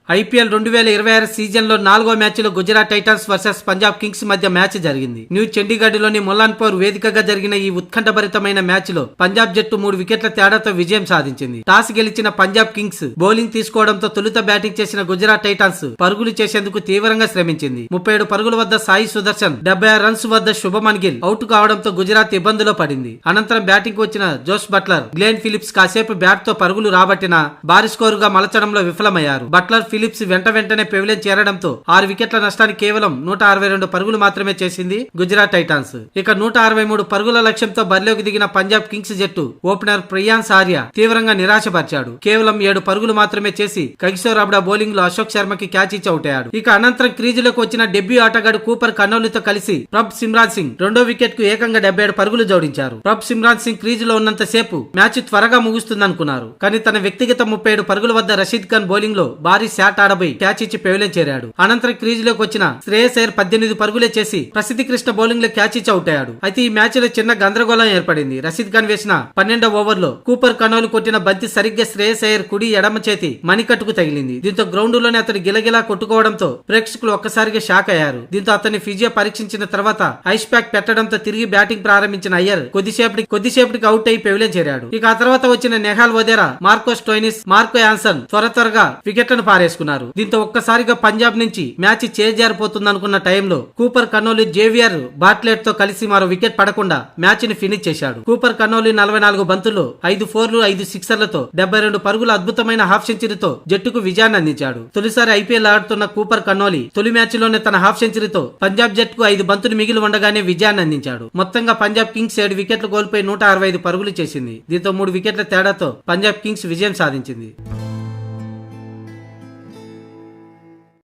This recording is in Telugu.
ఐపీఎల్ 2026 సీజన్ లో 4వ మ్యాచ్ లో Gujarat Titans versus Punjab Kings మధ్య మ్యాచ్ జరిగింది. న్యూ చండీగఢ్ లోని ముల్లాన్పూర్ వేదికగా జరిగిన ఈ ఉత్కంఠభరితమైన మ్యాచ్ లో పంజాబ్ జట్టు 3 వికెట్ల తేడాతో విజయం సాధించింది. టాస్ గెలిచిన పంజాబ్ కింగ్స్ బౌలింగ్ తీసుకోవడంతో తొలుత బ్యాటింగ్ చేసిన గుజరాత్ టైటన్స్ పరుగులు చేసేందుకు తీవ్రంగా శ్రమించింది. 37 పరుగుల వద్ద సాయి సుదర్శన్, 76 రన్స్ వద్ద శుభమన్ గిల్ అవుట్ కావడంతో గుజరాత్ ఇబ్బందులో పడింది. అనంతరం బ్యాటింగ్ వచ్చిన జోస్ బట్లర్, గ్లెన్ ఫిలిప్స్ కాసేపు బ్యాట్ తో పరుగులు రాబట్టినా భారీ స్కోరుగా మలచడంలో విఫలమయ్యారు. బట్లర్, ఫిలిప్స్ వెంటనే పెవిలియన్ చేరడంతో 6 వికెట్ల నష్టానికి కేవలం 162 పరుగులు మాత్రమే చేసింది గుజరాత్ టైటాన్స్. ఇక 163 పరుగుల లక్ష్యంతో బరిలోకి దిగిన పంజాబ్ కింగ్స్ జట్టు ఓపెనర్ ప్రియాన్స్ ఆర్య తీవ్రంగా నిరాశపరిచాడు. కేవలం 7 పరుగులు మాత్రమే చేసి కగిసో రబ్డా బౌలింగ్ లో అశోక్ శర్మకి క్యాచ్ ఇచ్చి అవుట్ అయ్యాడు. ఇక అనంతరం క్రీజులోకి వచ్చిన డెబ్యూ ఆటగాడు కూపర్ కన్నౌలీతో కలిసి ప్రభ్ సిమ్రాన్ సింగ్ రెండో వికెట్ కు ఏకంగా 77 పరుగులు జోడించారు. ప్రభ్ సిమ్రాన్ సింగ్ క్రీజులో ఉన్నంత సేపు మ్యాచ్ త్వరగా ముగుస్తుందనుకున్నారు. కానీ తన వ్యక్తిగత 37 పరుగుల వద్ద రషీద్ ఖాన్ బౌలింగ్ లో భారీ షాట్ ఆడబోయి క్యాచ్ ఇచ్చి పెవిలియన్ చేరాడు. అనంతరం క్రీజులోకి వచ్చిన శ్రేయస్ అయ్యర్ 18 పరుగులే చేసి ప్రసిద్ధి కృష్ణ బౌలింగ్ లో క్యాచ్ ఇచ్చి అవుట్ అయ్యాడు. అయితే ఈ మ్యాచ్ లో చిన్న గందరగోళం ఏర్పడింది. రషీద్ ఖాన్ వేసిన 12వ ఓవర్లో కూపర్ కనౌలు కొట్టిన బంతి సరిగ్గా శ్రేయస్ అయ్యర్ కుడి ఎడమ చేతి మణికట్టుకు తగిలింది. దీంతో గ్రౌండ్ లోనే అతడు గిలగిలా కొట్టుకోవడంతో ప్రేక్షకులు ఒక్కసారిగా షాక్ అయ్యారు. దీంతో అతన్ని ఫిజియో పరీక్షించిన తర్వాత ఐస్ ప్యాక్ పెట్టడంతో తిరిగి బ్యాటింగ్ ప్రారంభించిన అయ్యర్ కొద్దిసేపటికి అవుట్ అయి పెవిలియన్ చేరాడు. ఇక ఆ తర్వాత వచ్చిన Nehal Wadhera, Marco Stoinis, Marco Jansen త్వరగా వికెట్లను పారేసుకున్నారు. దీంతో ఒక్కసారిగా పంజాబ్ నుంచి మ్యాచ్ చేజారిపోతుందనుకున్న టైంలో కూపర్ కన్నౌలీ జేవియర్ బాట్లెట్ తో కలిసి మరో వికెట్ పడకుండా మ్యాచ్ ని ఫినిష్ చేశాడు. కూపర్ కన్నౌలీ 44 బంతుల్లో 5 ఫోర్లు 5 సిక్సర్లతో 72 పరుగుల అద్భుతమైన హాఫ్ సెంచరీతో జట్టుకు విజయాన్ని అందించాడు. తొలిసారి ఐపీఎల్ ఆడుతున్న కూపర్ కన్నౌలీ తొలి మ్యాచ్ లోనే తన హాఫ్ సెంచరీతో పంజాబ్ జట్టుకు 5 బంతులు మిగిలి ఉండగానే విజయాన్ని అందించాడు. మొత్తంగా పంజాబ్ కింగ్స్ 7 వికెట్లు కోల్పోయి 165 పరుగులు చేసింది. దీంతో 3 వికెట్ల తేడాతో పంజాబ్ కింగ్స్ విజయం సాధించింది.